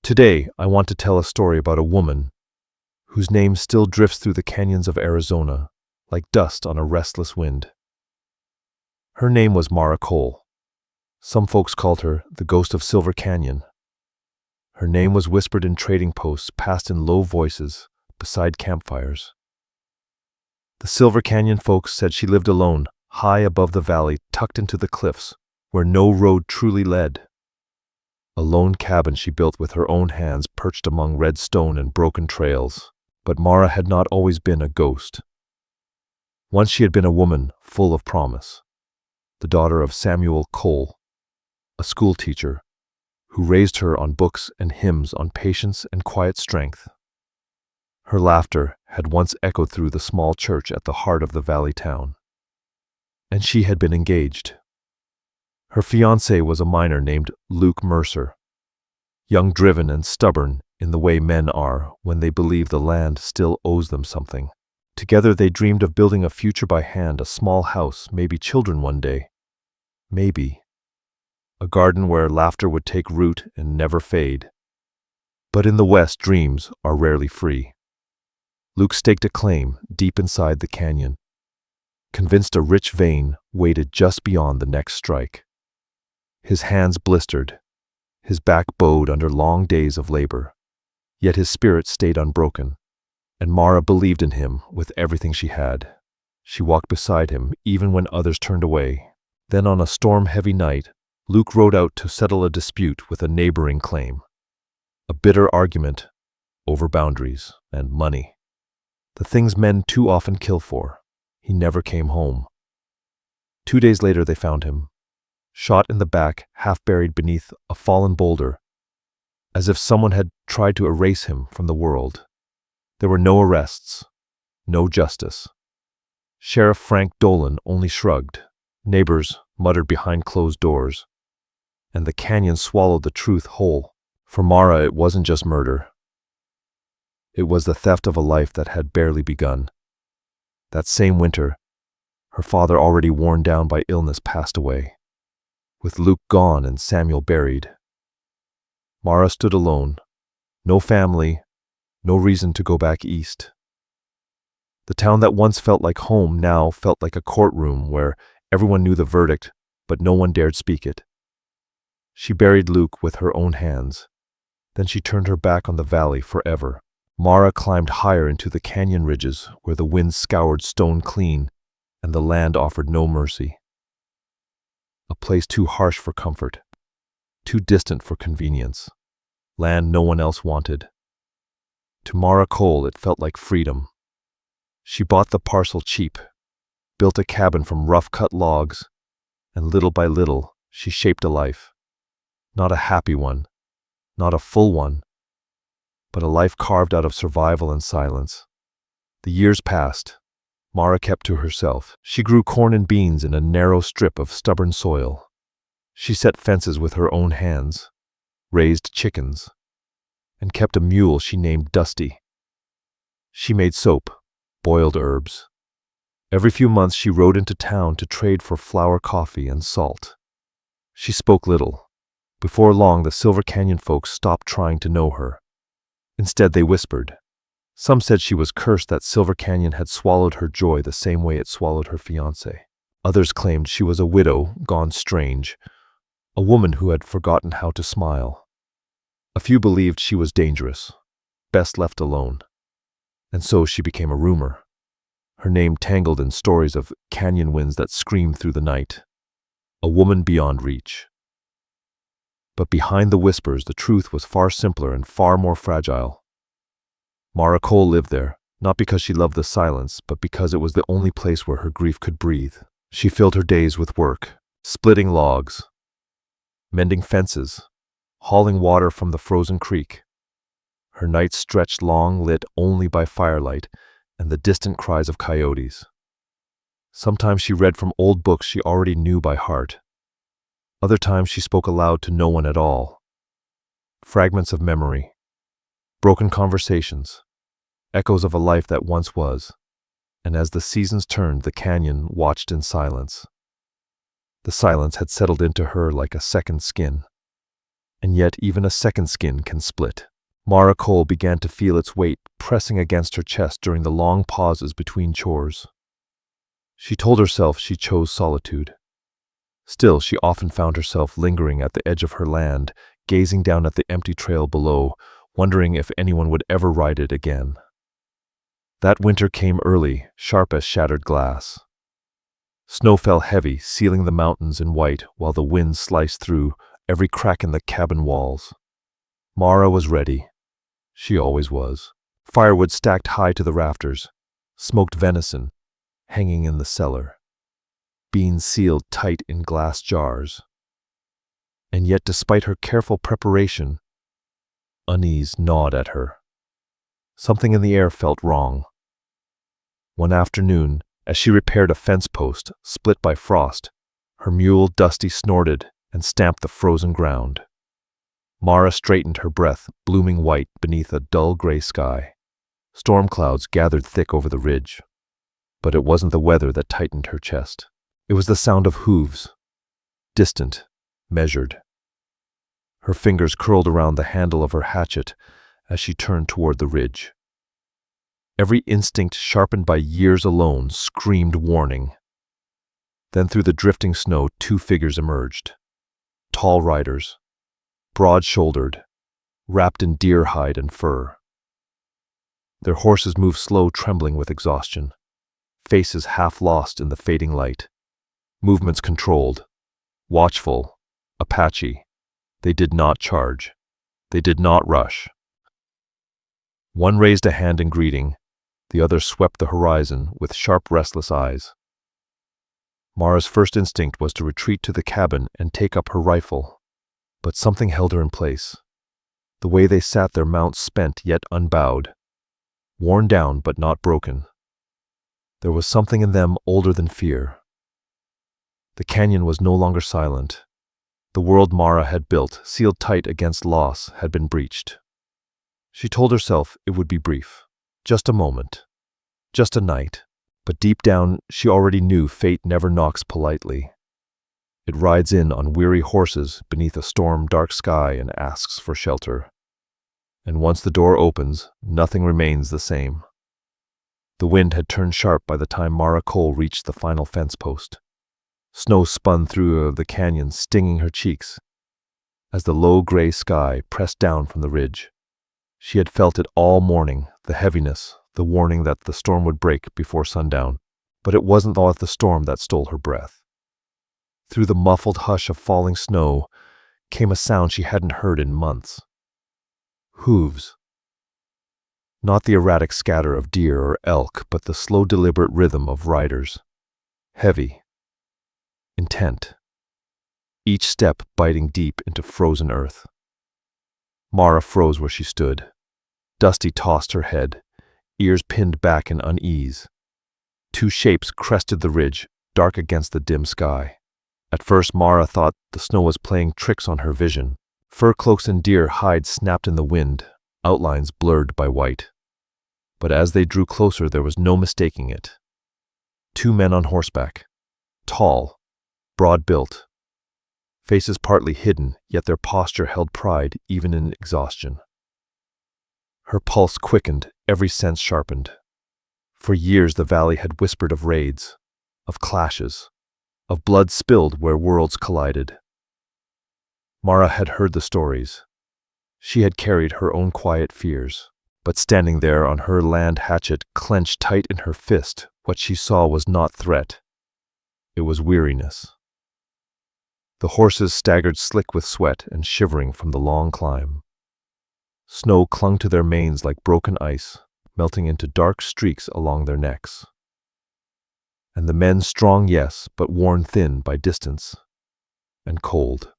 Today, I want to tell a story about a woman whose name still drifts through the canyons of Arizona like dust on a restless wind. Her name was Mara Cole. Some folks called her the Ghost of Silver Canyon. Her name was whispered in trading posts, passed in low voices beside campfires. The Silver Canyon folks said she lived alone, high above the valley, tucked into the cliffs, where no road truly led. A lone cabin she built with her own hands, perched among red stone and broken trails. But Mara had not always been a ghost. Once she had been a woman full of promise, the daughter of Samuel Cole, a school teacher, who raised her on books and hymns on patience and quiet strength. Her laughter had once echoed through the small church at the heart of the valley town. And she had been engaged. Her fiancé was a miner named Luke Mercer, young, driven, and stubborn in the way men are when they believe the land still owes them something. Together they dreamed of building a future by hand, a small house, maybe children one day. Maybe. A garden where laughter would take root and never fade. But in the West, dreams are rarely free. Luke staked a claim deep inside the canyon, convinced a rich vein waited just beyond the next strike. His hands blistered, his back bowed under long days of labor, yet his spirit stayed unbroken, and Mara believed in him with everything she had. She walked beside him even when others turned away. Then on a storm-heavy night, Luke rode out to settle a dispute with a neighboring claim. A bitter argument over boundaries and money. The things men too often kill for. He never came home. 2 days later they found him, shot in the back, half buried beneath a fallen boulder, as if someone had tried to erase him from the world. There were no arrests, no justice. Sheriff Frank Dolan only shrugged. Neighbors muttered behind closed doors, and the canyon swallowed the truth whole. For Mara, it wasn't just murder. It was the theft of a life that had barely begun. That same winter, her father, already worn down by illness, passed away. With Luke gone and Samuel buried, Mara stood alone. No family, no reason to go back east. The town that once felt like home now felt like a courtroom where everyone knew the verdict, but no one dared speak it. She buried Luke with her own hands. Then she turned her back on the valley forever. Mara climbed higher into the canyon ridges where the wind scoured stone clean and the land offered no mercy. A place too harsh for comfort, too distant for convenience. Land no one else wanted. To Mara Cole, it felt like freedom. She bought the parcel cheap, built a cabin from rough-cut logs, and little by little, she shaped a life. Not a happy one, not a full one, but a life carved out of survival and silence. The years passed. Mara kept to herself. She grew corn and beans in a narrow strip of stubborn soil. She set fences with her own hands, raised chickens, and kept a mule she named Dusty. She made soap, boiled herbs. Every few months she rode into town to trade for flour, coffee, and salt. She spoke little. Before long, the Silver Canyon folks stopped trying to know her. Instead, they whispered. Some said she was cursed, that Silver Canyon had swallowed her joy the same way it swallowed her fiancé. Others claimed she was a widow gone strange, a woman who had forgotten how to smile. A few believed she was dangerous, best left alone. And so she became a rumor, her name tangled in stories of canyon winds that screamed through the night. A woman beyond reach. But behind the whispers, the truth was far simpler and far more fragile. Mara Cole lived there, not because she loved the silence, but because it was the only place where her grief could breathe. She filled her days with work, splitting logs, mending fences, hauling water from the frozen creek. Her nights stretched long, lit only by firelight and the distant cries of coyotes. Sometimes she read from old books she already knew by heart. Other times she spoke aloud to no one at all. Fragments of memory, broken conversations, echoes of a life that once was, and as the seasons turned, the canyon watched in silence. The silence had settled into her like a second skin. And yet even a second skin can split. Mara Cole began to feel its weight pressing against her chest during the long pauses between chores. She told herself she chose solitude. Still, she often found herself lingering at the edge of her land, gazing down at the empty trail below, wondering if anyone would ever ride it again. That winter came early, sharp as shattered glass. Snow fell heavy, sealing the mountains in white while the wind sliced through every crack in the cabin walls. Mara was ready. She always was. Firewood stacked high to the rafters, smoked venison hanging in the cellar, beans sealed tight in glass jars. And yet, despite her careful preparation, unease gnawed at her. Something in the air felt wrong. One afternoon, as she repaired a fence post split by frost, her mule Dusty snorted and stamped the frozen ground. Mara straightened, her breath blooming white beneath a dull gray sky. Storm clouds gathered thick over the ridge. But it wasn't the weather that tightened her chest. It was the sound of hooves, distant, measured. Her fingers curled around the handle of her hatchet as she turned toward the ridge. Every instinct sharpened by years alone screamed warning. Then through the drifting snow 2 figures emerged. Tall riders, broad-shouldered, wrapped in deer hide and fur. Their horses moved slow, trembling with exhaustion, faces half lost in the fading light. Movements controlled, watchful, Apache. They did not charge. They did not rush. One raised a hand in greeting, the other swept the horizon with sharp, restless eyes. Mara's first instinct was to retreat to the cabin and take up her rifle, but something held her in place. The way they sat, their mounts spent yet unbowed, worn down but not broken. There was something in them older than fear. The canyon was no longer silent. The world Mara had built, sealed tight against loss, had been breached. She told herself it would be brief, just a moment, just a night, but deep down she already knew fate never knocks politely. It rides in on weary horses beneath a storm-dark sky and asks for shelter. And once the door opens, nothing remains the same. The wind had turned sharp by the time Mara Cole reached the final fence post. Snow spun through the canyon, stinging her cheeks as the low gray sky pressed down from the ridge. She had felt it all morning, the heaviness, the warning that the storm would break before sundown. But it wasn't the storm that stole her breath. Through the muffled hush of falling snow came a sound she hadn't heard in months. Hooves. Not the erratic scatter of deer or elk, but the slow, deliberate rhythm of riders. Heavy. Intent. Each step biting deep into frozen earth. Mara froze where she stood. Dusty tossed her head, ears pinned back in unease. 2 shapes crested the ridge, dark against the dim sky. At first Mara thought the snow was playing tricks on her vision. Fur cloaks and deer hides snapped in the wind, outlines blurred by white. But as they drew closer, there was no mistaking it. 2 men on horseback, tall, broad-built, faces partly hidden, yet their posture held pride even in exhaustion. Her pulse quickened, every sense sharpened. For years the valley had whispered of raids, of clashes, of blood spilled where worlds collided. Mara had heard the stories. She had carried her own quiet fears. But standing there on her land, hatchet clenched tight in her fist, what she saw was not threat. It was weariness. The horses staggered slick with sweat and shivering from the long climb. Snow clung to their manes like broken ice, melting into dark streaks along their necks. And the men strong, yes, but worn thin by distance and cold.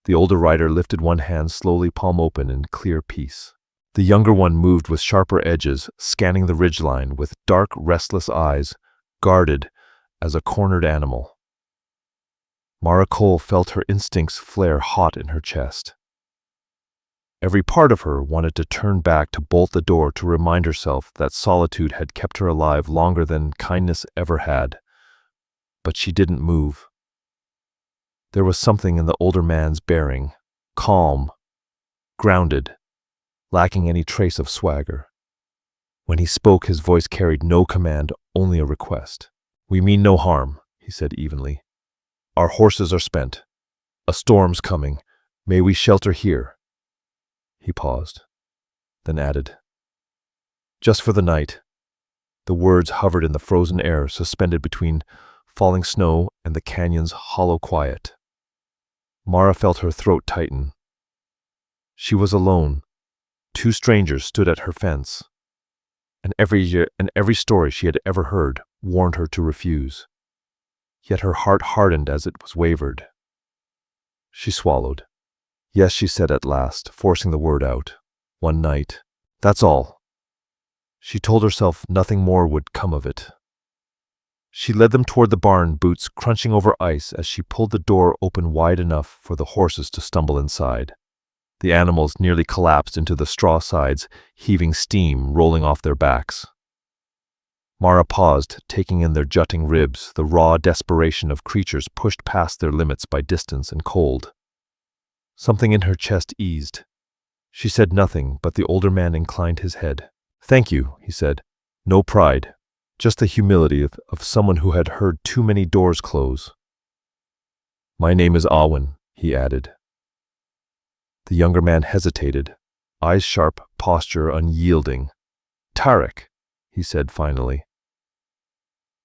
The older rider lifted one hand slowly, palm open in clear peace. The younger one moved with sharper edges, scanning the ridgeline with dark, restless eyes, guarded as a cornered animal. Mara Cole felt her instincts flare hot in her chest. Every part of her wanted to turn back, to bolt the door, to remind herself that solitude had kept her alive longer than kindness ever had. But she didn't move. There was something in the older man's bearing, calm, grounded, lacking any trace of swagger. When he spoke, his voice carried no command, only a request. "We mean no harm," he said evenly. "Our horses are spent. A storm's coming. May we shelter here?" He paused, then added, "Just for the night." The words hovered in the frozen air, suspended between falling snow and the canyon's hollow quiet. Mara felt her throat tighten. She was alone. Two strangers stood at her fence, and every story she had ever heard warned her to refuse. Yet her heart hardened as it was wavered. She swallowed. "Yes," she said at last, forcing the word out. "One night. That's all." She told herself nothing more would come of it. She led them toward the barn, boots crunching over ice as she pulled the door open wide enough for the horses to stumble inside. The animals nearly collapsed into the straw sides, heaving steam rolling off their backs. Mara paused, taking in their jutting ribs, the raw desperation of creatures pushed past their limits by distance and cold. Something in her chest eased. She said nothing, but the older man inclined his head. "Thank you," he said. "No pride, just the humility of someone who had heard too many doors close." "My name is Awen," he added. The younger man hesitated, eyes sharp, posture unyielding. "Tarek," he said finally.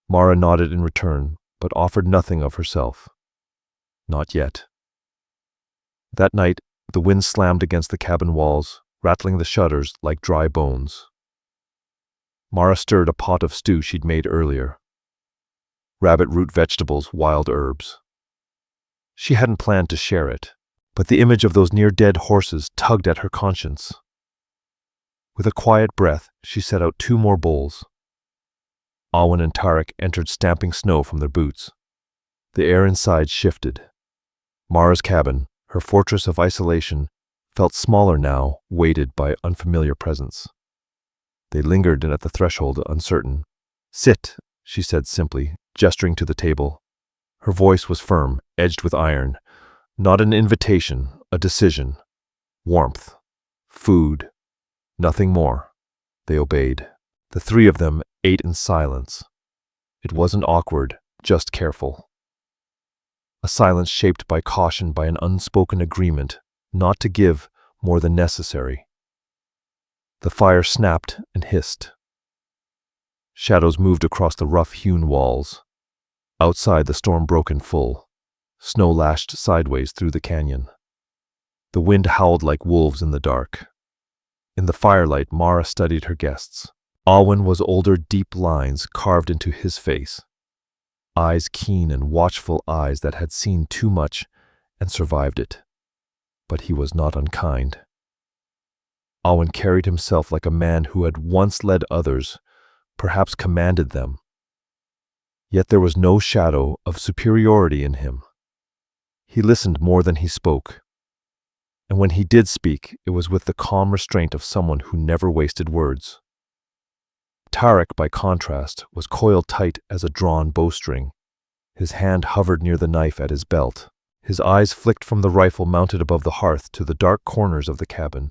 Mara nodded in return, but offered nothing of herself. Not yet. That night, the wind slammed against the cabin walls, rattling the shutters like dry bones. Mara stirred a pot of stew she'd made earlier. Rabbit root vegetables, wild herbs. She hadn't planned to share it, but the image of those near-dead horses tugged at her conscience. With a quiet breath, she set out 2 more bowls. Awen and Tarek entered, stamping snow from their boots. The air inside shifted. Mara's cabin, her fortress of isolation, felt smaller now, weighted by unfamiliar presence. They lingered at the threshold, uncertain. "Sit," she said simply, gesturing to the table. Her voice was firm, edged with iron. Not an invitation, a decision. Warmth. Food. Nothing more. They obeyed. The 3 of them ate in silence. It wasn't awkward, just careful. A silence shaped by caution, by an unspoken agreement not to give more than necessary. The fire snapped and hissed. Shadows moved across the rough-hewn walls. Outside, the storm broke in full. Snow lashed sideways through the canyon. The wind howled like wolves in the dark. In the firelight, Mara studied her guests. Awen was older, deep lines carved into his face. Eyes keen and watchful, eyes that had seen too much and survived it. But he was not unkind. Awen carried himself like a man who had once led others, perhaps commanded them. Yet there was no shadow of superiority in him. He listened more than he spoke. And when he did speak, it was with the calm restraint of someone who never wasted words. Tarek, by contrast, was coiled tight as a drawn bowstring. His hand hovered near the knife at his belt. His eyes flicked from the rifle mounted above the hearth to the dark corners of the cabin.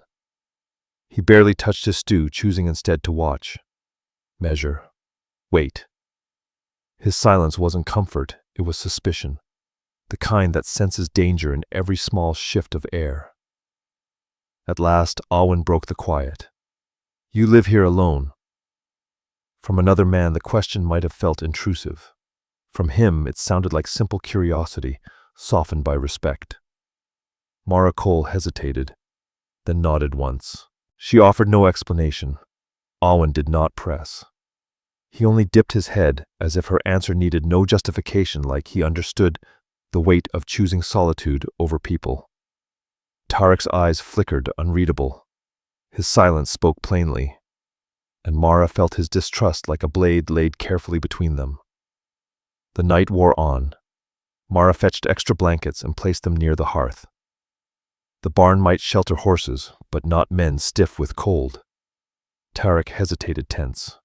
He barely touched his stew, choosing instead to watch. Measure. Wait. His silence wasn't comfort, it was suspicion. The kind that senses danger in every small shift of air. At last, Awen broke the quiet. "You live here alone." From another man, the question might have felt intrusive. From him, it sounded like simple curiosity, softened by respect. Mara Cole hesitated, then nodded once. She offered no explanation. Awen did not press. He only dipped his head, as if her answer needed no justification, like he understood the weight of choosing solitude over people. Tarek's eyes flickered, unreadable. His silence spoke plainly, and Mara felt his distrust like a blade laid carefully between them. The night wore on. Mara fetched extra blankets and placed them near the hearth. The barn might shelter horses, but not men stiff with cold. Tarek hesitated, tense.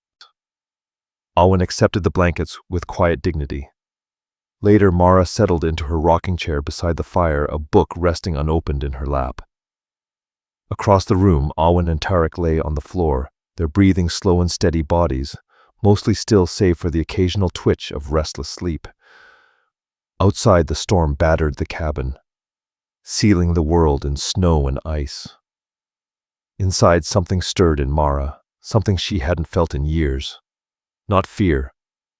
Awen accepted the blankets with quiet dignity. Later, Mara settled into her rocking chair beside the fire, a book resting unopened in her lap. Across the room, Awen and Tarek lay on the floor, their breathing slow and steady bodies, mostly still save for the occasional twitch of restless sleep. Outside, the storm battered the cabin, sealing the world in snow and ice. Inside, something stirred in Mara, something she hadn't felt in years. Not fear,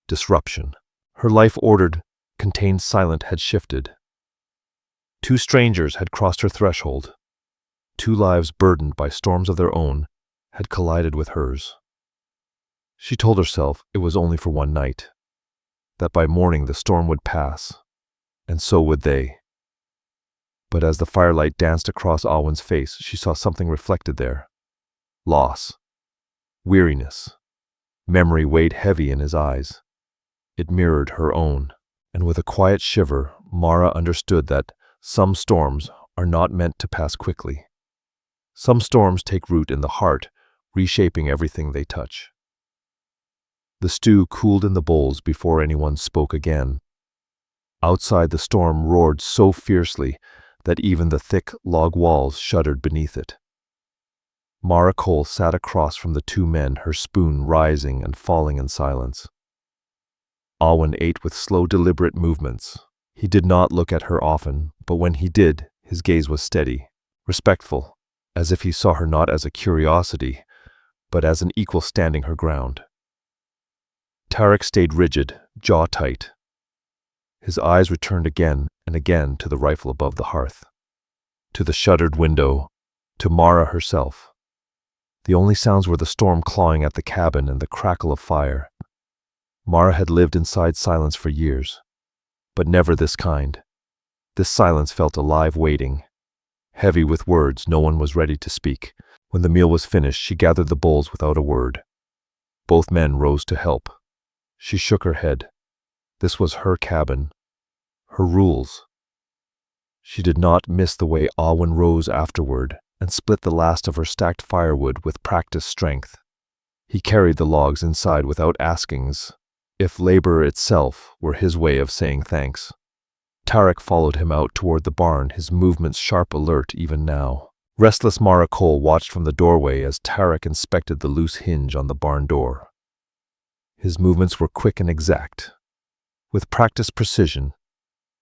disruption. Her life ordered, contained, silent, had shifted. Two strangers had crossed her threshold. Two lives burdened by storms of their own had collided with hers. She told herself it was only for one night, that by morning the storm would pass, and so would they. But as the firelight danced across Awen's face, she saw something reflected there. Loss. Weariness. Memory weighed heavy in his eyes. It mirrored her own, and with a quiet shiver, Mara understood that some storms are not meant to pass quickly. Some storms take root in the heart, reshaping everything they touch. The stew cooled in the bowls before anyone spoke again. Outside, the storm roared so fiercely that even the thick log walls shuddered beneath it. Mara Cole sat across from the two men, her spoon rising and falling in silence. Awen ate with slow, deliberate movements. He did not look at her often, but when he did, his gaze was steady, respectful, as if he saw her not as a curiosity, but as an equal standing her ground. Tarek stayed rigid, jaw tight. His eyes returned again and again to the rifle above the hearth, to the shuttered window, to Mara herself. The only sounds were the storm clawing at the cabin and the crackle of fire. Mara had lived inside silence for years, but never this kind. This silence felt alive, waiting. Heavy with words, no one was ready to speak. When the meal was finished, she gathered the bowls without a word. Both men rose to help. She shook her head. This was her cabin, her rules. She did not miss the way Awen rose afterward and split the last of her stacked firewood with practiced strength. He carried the logs inside without askings, if labor itself were his way of saying thanks. Tarek followed him out toward the barn, his movements sharp, alert even now. Restless Mara Cole watched from the doorway as Tarek inspected the loose hinge on the barn door. His movements were quick and exact. With practiced precision,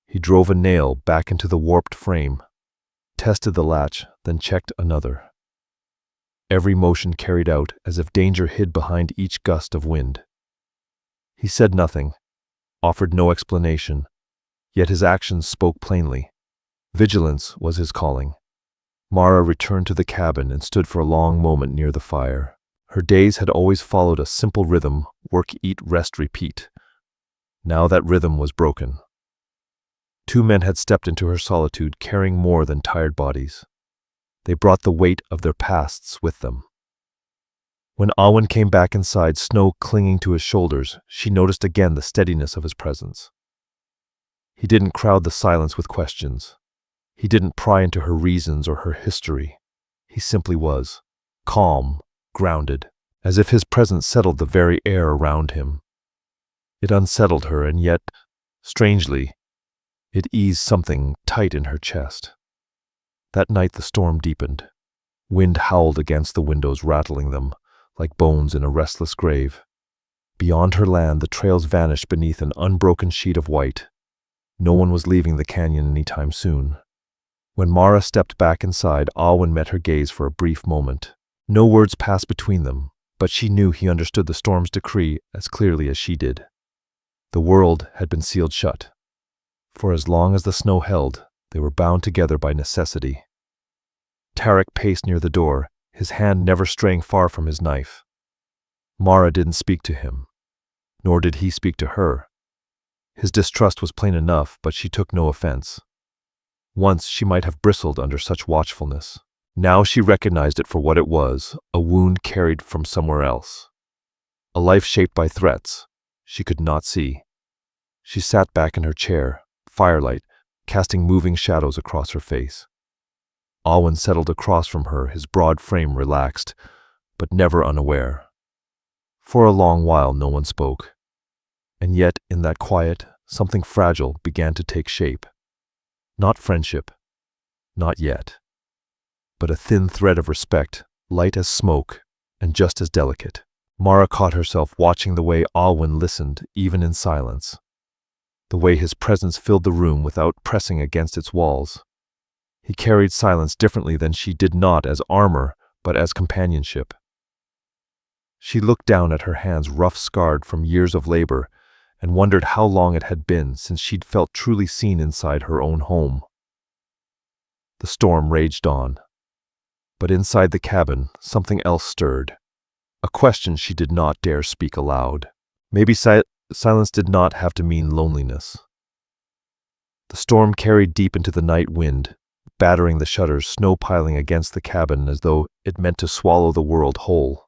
he drove a nail back into the warped frame, tested the latch, then checked another. Every motion carried out as if danger hid behind each gust of wind. He said nothing, offered no explanation, yet his actions spoke plainly. Vigilance was his calling. Mara returned to the cabin and stood for a long moment near the fire. Her days had always followed a simple rhythm: work, eat, rest, repeat. Now that rhythm was broken. Two men had stepped into her solitude, carrying more than tired bodies. They brought the weight of their pasts with them. When Awen came back inside, snow clinging to his shoulders, she noticed again the steadiness of his presence. He didn't crowd the silence with questions. He didn't pry into her reasons or her history. He simply was, calm, grounded, as if his presence settled the very air around him. It unsettled her, and yet, strangely, it eased something tight in her chest. That night the storm deepened. Wind howled against the windows, rattling them like bones in a restless grave. Beyond her land, the trails vanished beneath an unbroken sheet of white. No one was leaving the canyon anytime soon. When Mara stepped back inside, Awen met her gaze for a brief moment. No words passed between them, but she knew he understood the storm's decree as clearly as she did. The world had been sealed shut. For as long as the snow held, they were bound together by necessity. Tarek paced near the door, his hand never straying far from his knife. Mara didn't speak to him, nor did he speak to her. His distrust was plain enough, but she took no offense. Once she might have bristled under such watchfulness. Now she recognized it for what it was, a wound carried from somewhere else. A life shaped by threats she could not see. She sat back in her chair, firelight casting moving shadows across her face. Awen settled across from her, his broad frame relaxed, but never unaware. For a long while no one spoke. And yet, in that quiet, something fragile began to take shape. Not friendship, not yet, but a thin thread of respect, light as smoke and just as delicate. Mara caught herself watching the way Alwyn listened, even in silence. The way his presence filled the room without pressing against its walls. He carried silence differently than she did, not as armor, but as companionship. She looked down at her hands, rough, scarred from years of labor, and wondered how long it had been since she'd felt truly seen inside her own home. The storm raged on, but inside the cabin, something else stirred. A question she did not dare speak aloud. Maybe silence did not have to mean loneliness. The storm carried deep into the night wind, battering the shutters, snow piling against the cabin as though it meant to swallow the world whole.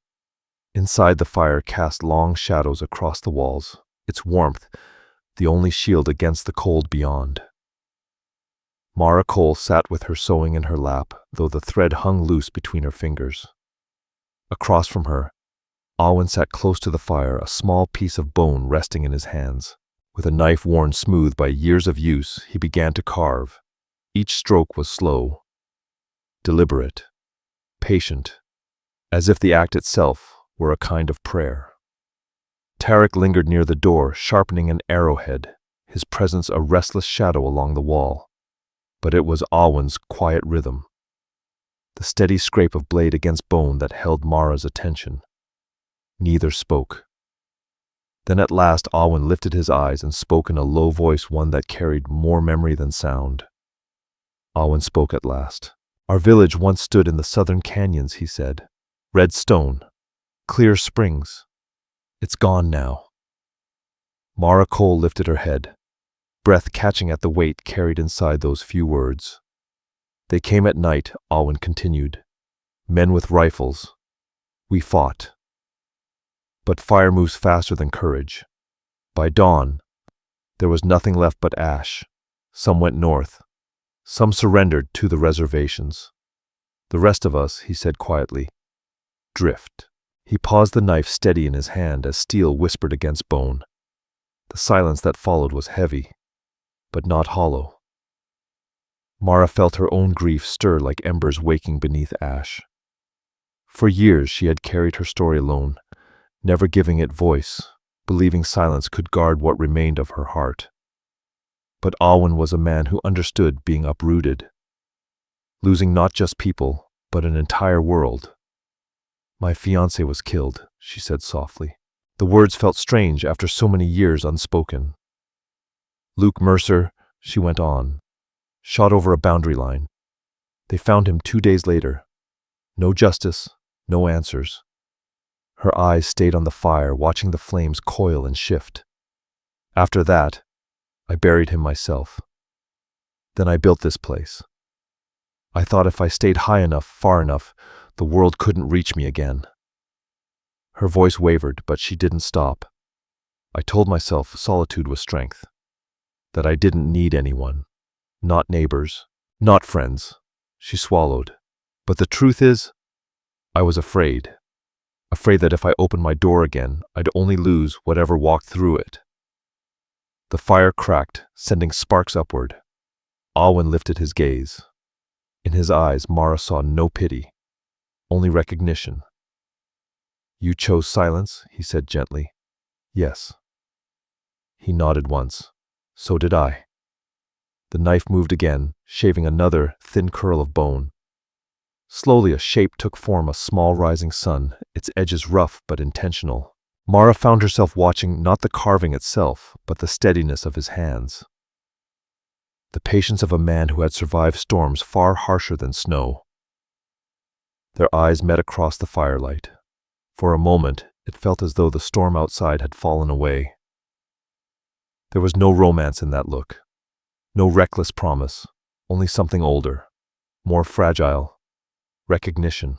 Inside, the fire cast long shadows across the walls, its warmth the only shield against the cold beyond. Mara Cole sat with her sewing in her lap, though the thread hung loose between her fingers. Across from her, Alwyn sat close to the fire, a small piece of bone resting in his hands. With a knife worn smooth by years of use, he began to carve. Each stroke was slow, deliberate, patient, as if the act itself were a kind of prayer. Tarek lingered near the door, sharpening an arrowhead, his presence a restless shadow along the wall. But it was Alwyn's quiet rhythm, the steady scrape of blade against bone that held Mara's attention. Neither spoke. Then at last Alwyn lifted his eyes and spoke in a low voice, one that carried more memory than sound. Alwyn spoke at last. "Our village once stood in the southern canyons," he said. "Red stone, clear springs. It's gone now." Mara Cole lifted her head, breath catching at the weight carried inside those few words. "They came at night," Alwyn continued. "Men with rifles. We fought. But fire moves faster than courage. By dawn, there was nothing left but ash. Some went north. Some surrendered to the reservations. The rest of us," he said quietly, "drift." He paused, the knife steady in his hand as steel whispered against bone. The silence that followed was heavy, but not hollow. Mara felt her own grief stir like embers waking beneath ash. For years she had carried her story alone, never giving it voice, believing silence could guard what remained of her heart. But Alwyn was a man who understood being uprooted, losing not just people, but an entire world. "My fiancé was killed," she said softly. The words felt strange after so many years unspoken. "Luke Mercer," she went on, "shot over a boundary line. They found him 2 days later. No justice, no answers." Her eyes stayed on the fire, watching the flames coil and shift. "After that, I buried him myself. Then I built this place. I thought if I stayed high enough, far enough, the world couldn't reach me again." Her voice wavered, but she didn't stop. "I told myself solitude was strength, that I didn't need anyone, not neighbors, not friends." She swallowed. "But the truth is, I was afraid. Afraid that if I opened my door again, I'd only lose whatever walked through it." The fire cracked, sending sparks upward. Alwyn lifted his gaze. In his eyes, Mara saw no pity, only recognition. "You chose silence," he said gently. "Yes." He nodded once. "So did I." The knife moved again, shaving another thin curl of bone. Slowly a shape took form, a small rising sun, its edges rough but intentional. Mara found herself watching not the carving itself, but the steadiness of his hands. The patience of a man who had survived storms far harsher than snow. Their eyes met across the firelight. For a moment, it felt as though the storm outside had fallen away. There was no romance in that look, no reckless promise, only something older, more fragile. Recognition.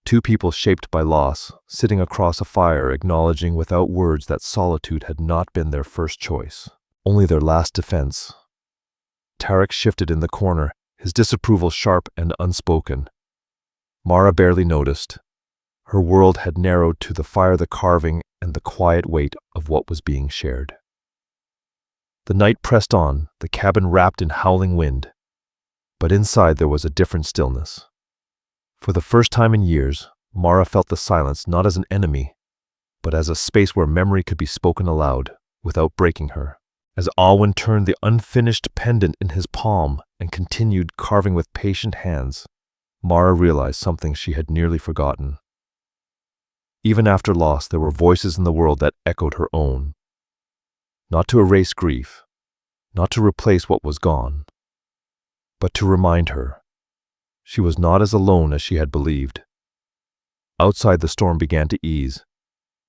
Two people shaped by loss, sitting across a fire, acknowledging without words that solitude had not been their first choice, only their last defense. Tarek shifted in the corner, his disapproval sharp and unspoken. Mara barely noticed. Her world had narrowed to the fire, the carving, and the quiet weight of what was being shared. The night pressed on, the cabin wrapped in howling wind. But inside there was a different stillness. For the first time in years, Mara felt the silence not as an enemy, but as a space where memory could be spoken aloud, without breaking her. As Alwyn turned the unfinished pendant in his palm and continued carving with patient hands, Mara realized something she had nearly forgotten. Even after loss, there were voices in the world that echoed her own. Not to erase grief, not to replace what was gone, but to remind her she was not as alone as she had believed. Outside, the storm began to ease.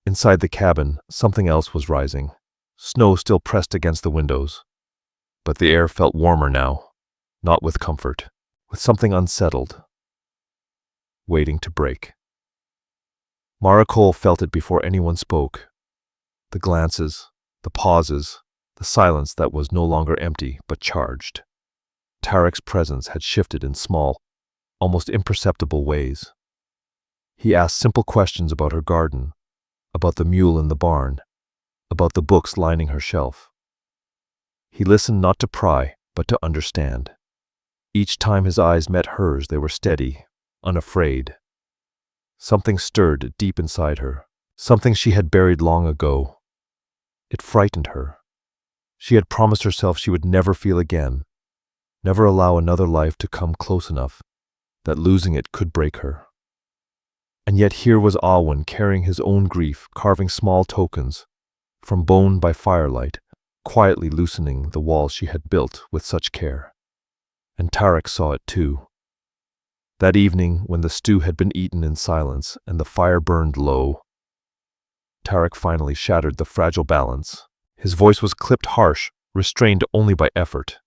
Inside the cabin, something else was rising. Snow still pressed against the windows, but the air felt warmer now, not with comfort, with something unsettled, waiting to break. Mara Cole felt it before anyone spoke. The glances, the pauses, the silence that was no longer empty but charged. Tarek's presence had shifted in small, almost imperceptible ways. He asked simple questions about her garden, about the mule in the barn, about the books lining her shelf. He listened not to pry, but to understand. Each time his eyes met hers, they were steady, unafraid. Something stirred deep inside her, something she had buried long ago. It frightened her. She had promised herself she would never feel again, never allow another life to come close enough that losing it could break her. And yet here was Alwyn carrying his own grief, carving small tokens, from bone by firelight, quietly loosening the walls she had built with such care. And Tarek saw it too. That evening, when the stew had been eaten in silence and the fire burned low, Tarek finally shattered the fragile balance. His voice was clipped harsh, restrained only by effort.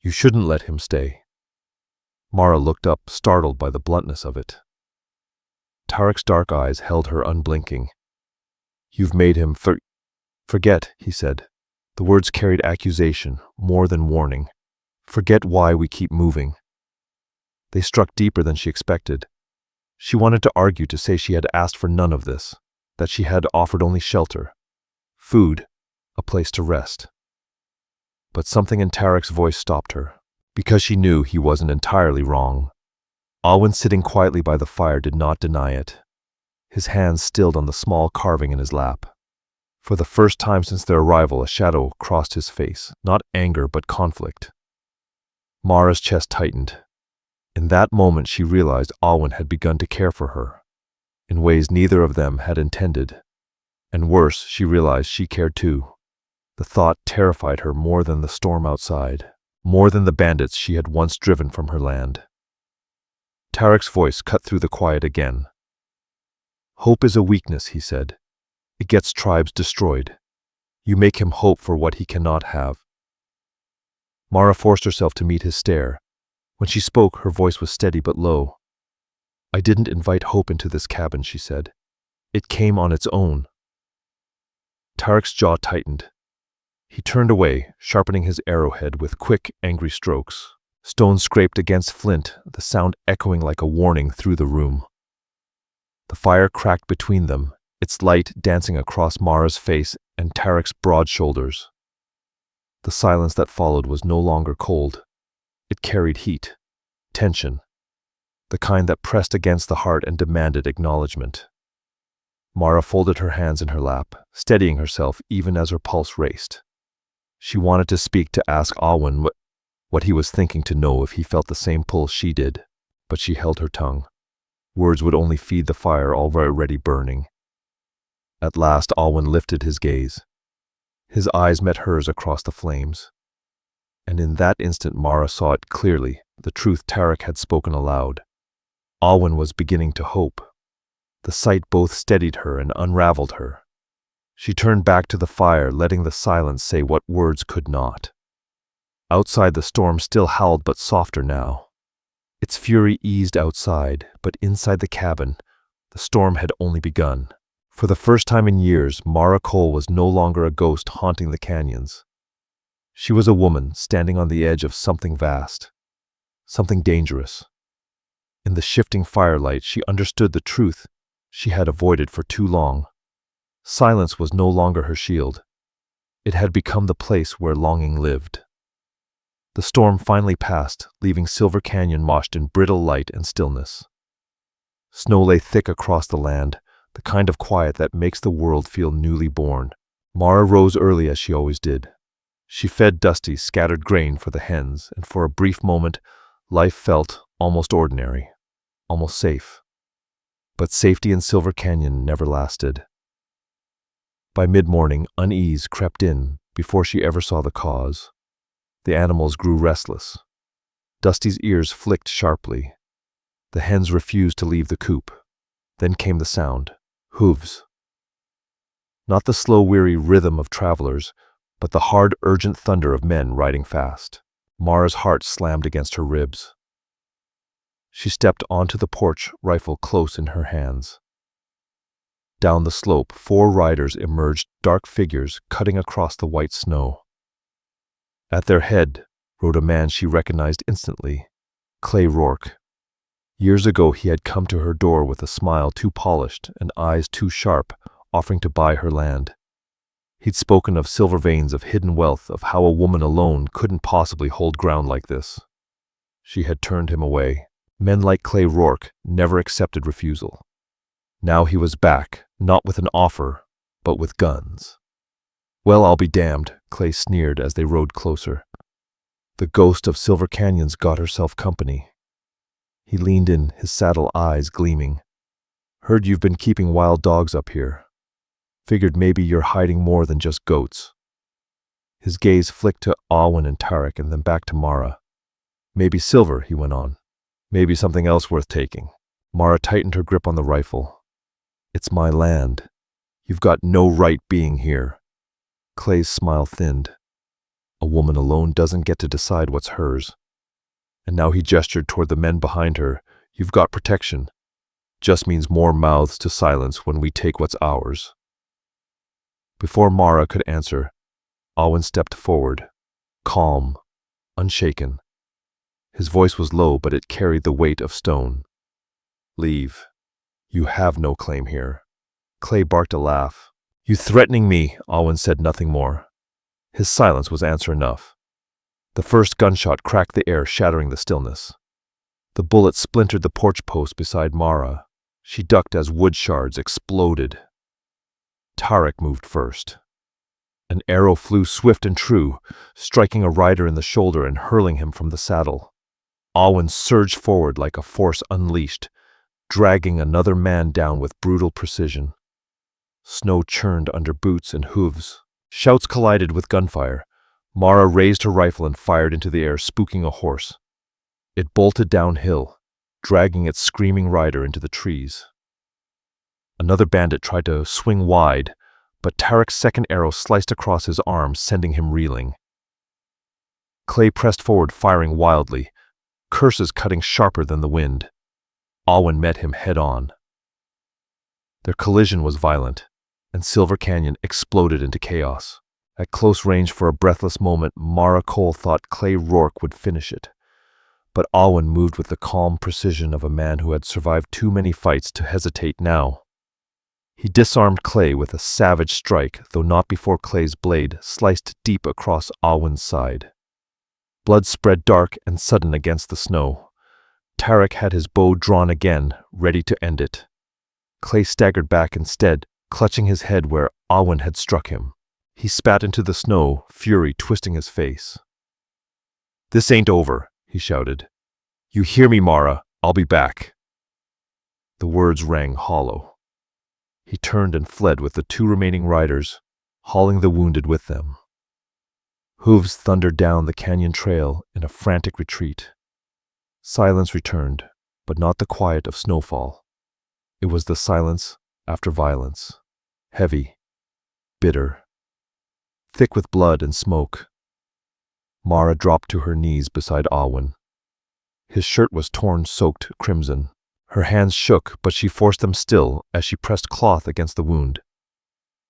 "You shouldn't let him stay." Mara looked up, startled by the bluntness of it. Tarek's dark eyes held her unblinking. "You've made him forget," he said. The words carried accusation, more than warning. "Forget why we keep moving." They struck deeper than she expected. She wanted to argue, to say she had asked for none of this, that she had offered only shelter, food, a place to rest. But something in Tarek's voice stopped her, because she knew he wasn't entirely wrong. Alwyn, sitting quietly by the fire, did not deny it. His hands stilled on the small carving in his lap. For the first time since their arrival, a shadow crossed his face, not anger but conflict. Mara's chest tightened. In that moment she realized Alwyn had begun to care for her, in ways neither of them had intended. And worse, she realized she cared too. The thought terrified her more than the storm outside, more than the bandits she had once driven from her land. Tarek's voice cut through the quiet again. "Hope is a weakness," he said. "It gets tribes destroyed. You make him hope for what he cannot have." Mara forced herself to meet his stare. When she spoke, her voice was steady but low. "I didn't invite hope into this cabin," she said. "It came on its own." Tarek's jaw tightened. He turned away, sharpening his arrowhead with quick, angry strokes. Stones scraped against flint, the sound echoing like a warning through the room. The fire cracked between them, its light dancing across Mara's face and Tarek's broad shoulders. The silence that followed was no longer cold. It carried heat, tension, the kind that pressed against the heart and demanded acknowledgement. Mara folded her hands in her lap, steadying herself even as her pulse raced. She wanted to speak, to ask Alwyn what he was thinking, to know if he felt the same pull she did, but she held her tongue. Words would only feed the fire already burning. At last Alwyn lifted his gaze. His eyes met hers across the flames. And in that instant Mara saw it clearly, the truth Tarek had spoken aloud. Alwyn was beginning to hope. The sight both steadied her and unraveled her. She turned back to the fire, letting the silence say what words could not. Outside, the storm still howled, but softer now. Its fury eased outside, but inside the cabin, the storm had only begun. For the first time in years, Mara Cole was no longer a ghost haunting the canyons. She was a woman standing on the edge of something vast, something dangerous. In the shifting firelight, she understood the truth she had avoided for too long. Silence was no longer her shield. It had become the place where longing lived. The storm finally passed, leaving Silver Canyon washed in brittle light and stillness. Snow lay thick across the land, the kind of quiet that makes the world feel newly born. Mara rose early as she always did. She fed Dusty scattered grain for the hens, and for a brief moment, life felt almost ordinary, almost safe. But safety in Silver Canyon never lasted. By mid-morning, unease crept in before she ever saw the cause. The animals grew restless. Dusty's ears flicked sharply. The hens refused to leave the coop. Then came the sound. Hooves. Not the slow, weary rhythm of travelers, but the hard, urgent thunder of men riding fast. Mara's heart slammed against her ribs. She stepped onto the porch, rifle close in her hands. Down the slope, 4 riders emerged, dark figures cutting across the white snow. At their head rode a man she recognized instantly, Clay Rourke. Years ago he had come to her door with a smile too polished and eyes too sharp, offering to buy her land. He'd spoken of silver veins, of hidden wealth, of how a woman alone couldn't possibly hold ground like this. She had turned him away. Men like Clay Rourke never accepted refusal. Now he was back, not with an offer, but with guns. "Well, I'll be damned," Clay sneered as they rode closer. The ghost of Silver Canyon's got herself company. He leaned in, his saddle eyes gleaming. "Heard you've been keeping wild dogs up here. Figured maybe you're hiding more than just goats." His gaze flicked to Awen and Tarek and then back to Mara. "Maybe silver," he went on. "Maybe something else worth taking." Mara tightened her grip on the rifle. "It's my land. You've got no right being here." Clay's smile thinned. A woman alone doesn't get to decide what's hers. And now he gestured toward the men behind her. "You've got protection. Just means more mouths to silence when we take what's ours." Before Mara could answer, Awen stepped forward, calm, unshaken. His voice was low, but it carried the weight of stone. "Leave. You have no claim here." Clay barked a laugh. "You threatening me?" Awen said nothing more. His silence was answer enough. The first gunshot cracked the air, shattering the stillness. The bullet splintered the porch post beside Mara. She ducked as wood shards exploded. Tarek moved first. An arrow flew swift and true, striking a rider in the shoulder and hurling him from the saddle. Awen surged forward like a force unleashed, dragging another man down with brutal precision. Snow churned under boots and hooves. Shouts collided with gunfire. Mara raised her rifle and fired into the air, spooking a horse. It bolted downhill, dragging its screaming rider into the trees. Another bandit tried to swing wide, but Tarek's second arrow sliced across his arm, sending him reeling. Clay pressed forward, firing wildly, curses cutting sharper than the wind. Awen met him head-on. Their collision was violent, and Silver Canyon exploded into chaos. At close range for a breathless moment, Mara Cole thought Clay Rourke would finish it. But Awen moved with the calm precision of a man who had survived too many fights to hesitate now. He disarmed Clay with a savage strike, though not before Clay's blade sliced deep across Awen's side. Blood spread dark and sudden against the snow. Tarek had his bow drawn again, ready to end it. Clay staggered back instead, clutching his head where Awen had struck him. He spat into the snow, fury twisting his face. "This ain't over," he shouted. "You hear me, Mara? I'll be back." The words rang hollow. He turned and fled with the 2 remaining riders, hauling the wounded with them. Hooves thundered down the canyon trail in a frantic retreat. Silence returned, but not the quiet of snowfall. It was the silence after violence, heavy, bitter, thick with blood and smoke. Mara dropped to her knees beside Awen. His shirt was torn, soaked crimson. Her hands shook, but she forced them still as she pressed cloth against the wound.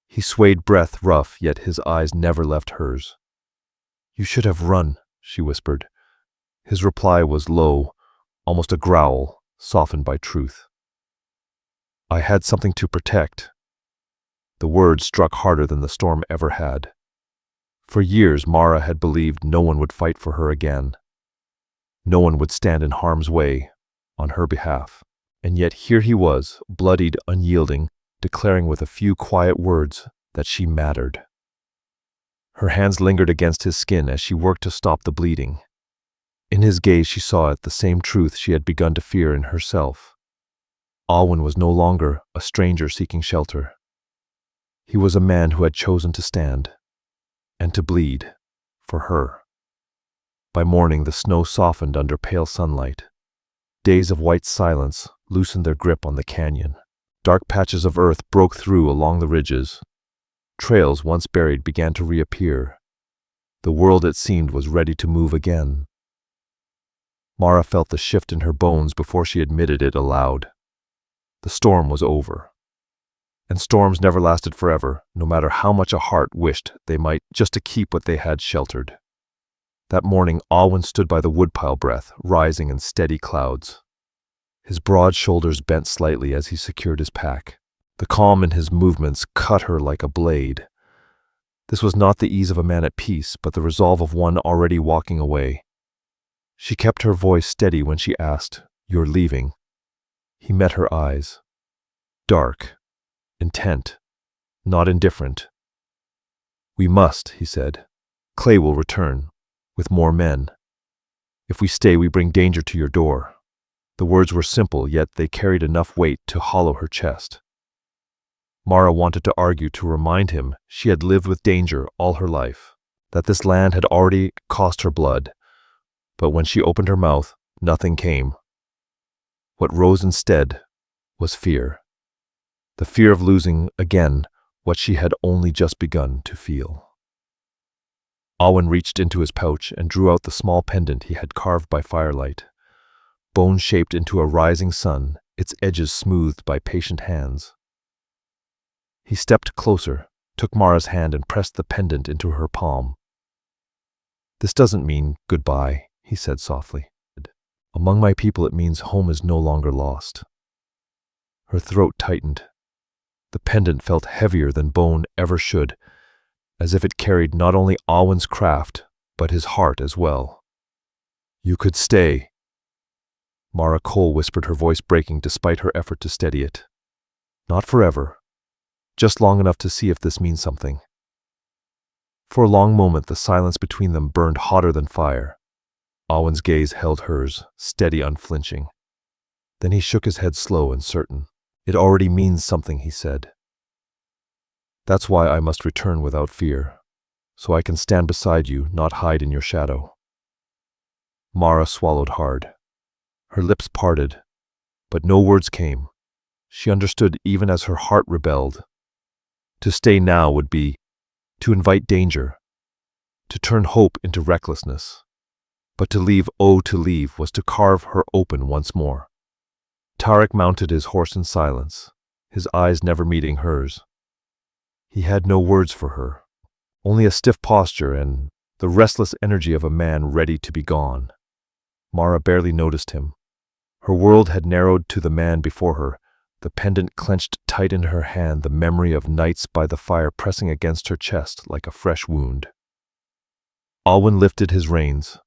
He swayed, breath rough, yet his eyes never left hers. "You should have run," she whispered. His reply was low, almost a growl, softened by truth. "I had something to protect." The words struck harder than the storm ever had. For years, Mara had believed no one would fight for her again. No one would stand in harm's way on her behalf. And yet here he was, bloodied, unyielding, declaring with a few quiet words that she mattered. Her hands lingered against his skin as she worked to stop the bleeding. In his gaze she saw the same truth she had begun to fear in herself. Alwyn was no longer a stranger seeking shelter. He was a man who had chosen to stand and to bleed for her. By morning the snow softened under pale sunlight. Days of white silence loosened their grip on the canyon. Dark patches of earth broke through along the ridges. Trails once buried began to reappear. The world, it seemed, was ready to move again. Mara felt the shift in her bones before she admitted it aloud. The storm was over. And storms never lasted forever, no matter how much a heart wished they might, just to keep what they had sheltered. That morning, Alwyn stood by the woodpile, breath rising in steady clouds. His broad shoulders bent slightly as he secured his pack. The calm in his movements cut her like a blade. This was not the ease of a man at peace, but the resolve of one already walking away. She kept her voice steady when she asked, "You're leaving?" He met her eyes. Dark, intent, not indifferent. "We must," he said. "Clay will return, with more men. If we stay, we bring danger to your door." The words were simple, yet they carried enough weight to hollow her chest. Mara wanted to argue, to remind him she had lived with danger all her life, that this land had already cost her blood. But when she opened her mouth, nothing came. What rose instead was fear. The fear of losing again what she had only just begun to feel. Alwyn reached into his pouch and drew out the small pendant he had carved by firelight. Bone-shaped into a rising sun, its edges smoothed by patient hands. He stepped closer, took Mara's hand and pressed the pendant into her palm. "This doesn't mean goodbye," he said softly. "Among my people it means home is no longer lost." Her throat tightened. The pendant felt heavier than bone ever should, as if it carried not only Alwyn's craft, but his heart as well. "You could stay," Mara Cole whispered, her voice breaking despite her effort to steady it. "Not forever. Just long enough to see if this means something." For a long moment the silence between them burned hotter than fire. Alwyn's gaze held hers, steady, unflinching. Then he shook his head, slow and certain. "It already means something," he said. "That's why I must return without fear, so I can stand beside you, not hide in your shadow." Mara swallowed hard. Her lips parted, but no words came. She understood even as her heart rebelled. To stay now would be to invite danger, to turn hope into recklessness. But to leave, oh, to leave, was to carve her open once more. Tarek mounted his horse in silence, his eyes never meeting hers. He had no words for her, only a stiff posture and the restless energy of a man ready to be gone. Mara barely noticed him. Her world had narrowed to the man before her, the pendant clenched tight in her hand, the memory of nights by the fire pressing against her chest like a fresh wound. Alwyn lifted his reins.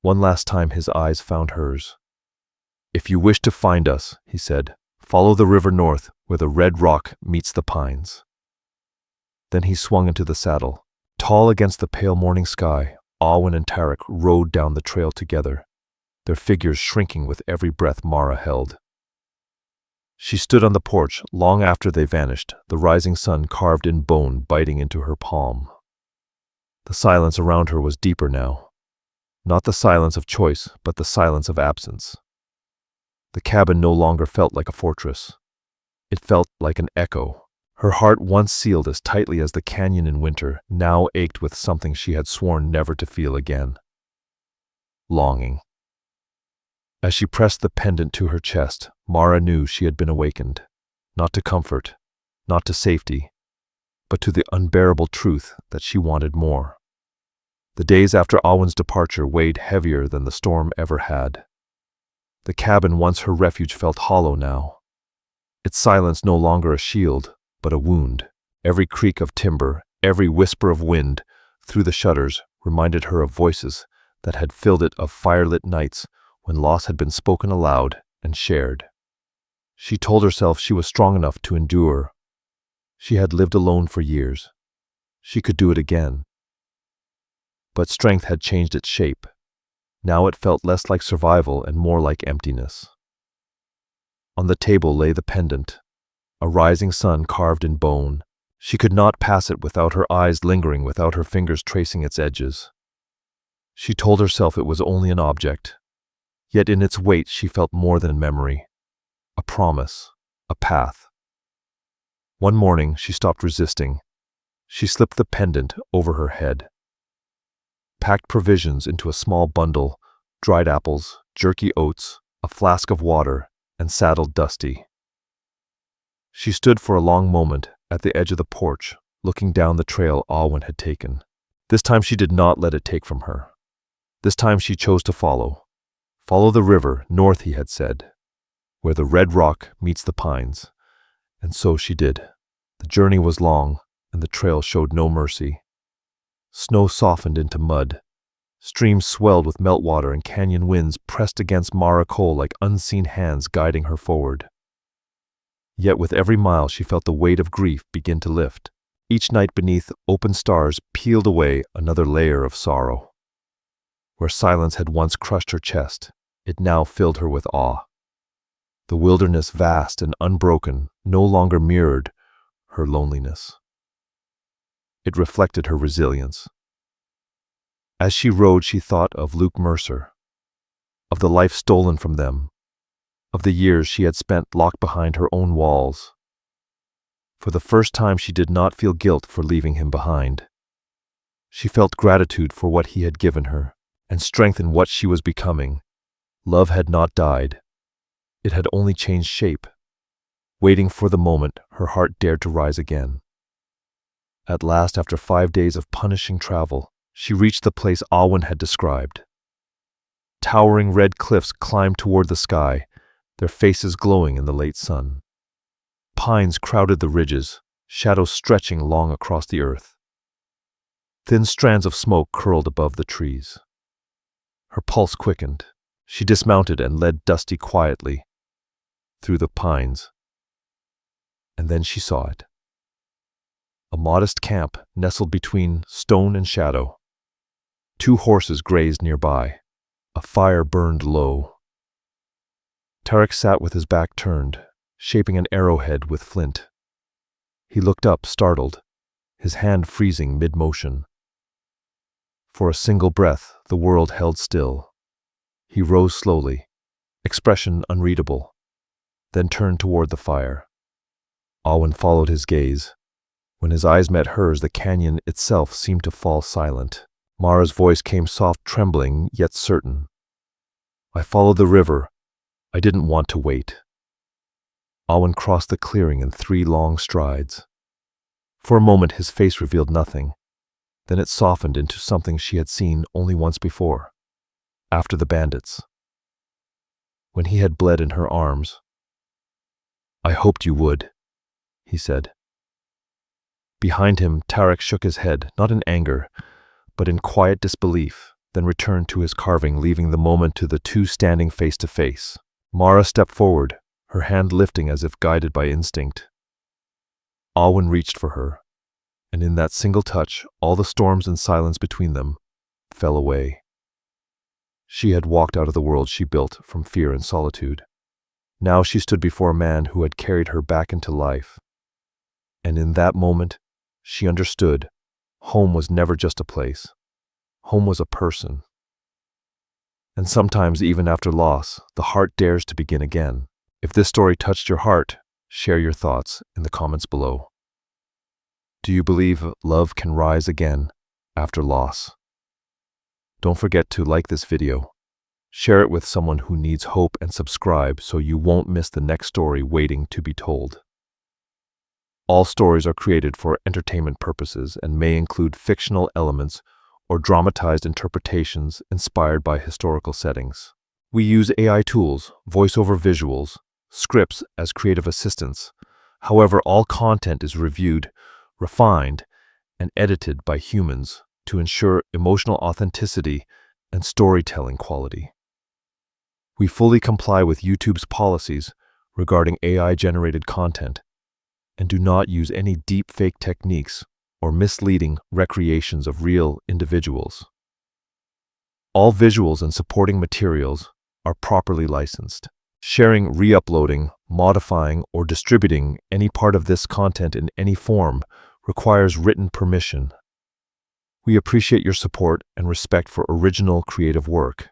One last time his eyes found hers. "If you wish to find us," he said, "follow the river north where the red rock meets the pines." Then he swung into the saddle. Tall against the pale morning sky, Alwyn and Tarek rode down the trail together, their figures shrinking with every breath Mara held. She stood on the porch long after they vanished, the rising sun carved in bone biting into her palm. The silence around her was deeper now. Not the silence of choice, but the silence of absence. The cabin no longer felt like a fortress. It felt like an echo. Her heart, once sealed as tightly as the canyon in winter, now ached with something she had sworn never to feel again. Longing. As she pressed the pendant to her chest, Mara knew she had been awakened, not to comfort, not to safety, but to the unbearable truth that she wanted more. The days after Alwyn's departure weighed heavier than the storm ever had. The cabin, once her refuge, felt hollow now. Its silence no longer a shield, but a wound. Every creak of timber, every whisper of wind, through the shutters reminded her of voices that had filled it, of firelit nights when loss had been spoken aloud and shared. She told herself she was strong enough to endure. She had lived alone for years. She could do it again. But strength had changed its shape. Now it felt less like survival and more like emptiness. On the table lay the pendant, a rising sun carved in bone. She could not pass it without her eyes lingering, without her fingers tracing its edges. She told herself it was only an object, yet in its weight she felt more than memory, a promise, a path. One morning she stopped resisting. She slipped the pendant over her head, packed provisions into a small bundle, dried apples, jerky oats, a flask of water, and saddled Dusty. She stood for a long moment at the edge of the porch, looking down the trail Alwyn had taken. This time she did not let it take from her. This time she chose to follow. Follow the river, north, he had said, where the red rock meets the pines. And so she did. The journey was long, and the trail showed no mercy. Snow softened into mud. Streams swelled with meltwater, and canyon winds pressed against Mara Cole like unseen hands guiding her forward. Yet with every mile she felt the weight of grief begin to lift. Each night beneath open stars peeled away another layer of sorrow. Where silence had once crushed her chest, it now filled her with awe. The wilderness, vast and unbroken, no longer mirrored her loneliness. It reflected her resilience. As she rode, she thought of Luke Mercer, of the life stolen from them, of the years she had spent locked behind her own walls. For the first time she did not feel guilt for leaving him behind. She felt gratitude for what he had given her, and strength in what she was becoming. Love had not died. It had only changed shape. Waiting for the moment her heart dared to rise again. At last, after 5 days of punishing travel, she reached the place Alwyn had described. Towering red cliffs climbed toward the sky, their faces glowing in the late sun. Pines crowded the ridges, shadows stretching long across the earth. Thin strands of smoke curled above the trees. Her pulse quickened. She dismounted and led Dusty quietly through the pines. And then she saw it. A modest camp nestled between stone and shadow. 2 horses grazed nearby. A fire burned low. Tarek sat with his back turned, shaping an arrowhead with flint. He looked up, startled, his hand freezing mid-motion. For a single breath, the world held still. He rose slowly, expression unreadable, then turned toward the fire. Alwyn followed his gaze. When his eyes met hers, the canyon itself seemed to fall silent. Mara's voice came soft, trembling, yet certain. I followed the river. I didn't want to wait. Alwyn crossed the clearing in 3 long strides. For a moment his face revealed nothing. Then it softened into something she had seen only once before, after the bandits. When he had bled in her arms. I hoped you would, he said. Behind him, Tarek shook his head, not in anger, but in quiet disbelief, then returned to his carving, leaving the moment to the 2 standing face to face. Mara stepped forward, her hand lifting as if guided by instinct. Alwyn reached for her, and in that single touch, all the storms and silence between them fell away. She had walked out of the world she built from fear and solitude. Now she stood before a man who had carried her back into life. And in that moment, she understood home was never just a place. Home was a person. And sometimes, even after loss, the heart dares to begin again. If this story touched your heart, share your thoughts in the comments below. Do you believe love can rise again after loss? Don't forget to like this video, share it with someone who needs hope, and subscribe so you won't miss the next story waiting to be told. All stories are created for entertainment purposes and may include fictional elements or dramatized interpretations inspired by historical settings. We use AI tools, voiceover visuals, scripts as creative assistants. However, all content is reviewed, refined, and edited by humans to ensure emotional authenticity and storytelling quality. We fully comply with YouTube's policies regarding AI-generated content and do not use any deepfake techniques or misleading recreations of real individuals. All visuals and supporting materials are properly licensed. Sharing, re-uploading, modifying, or distributing any part of this content in any form requires written permission. We appreciate your support and respect for original creative work.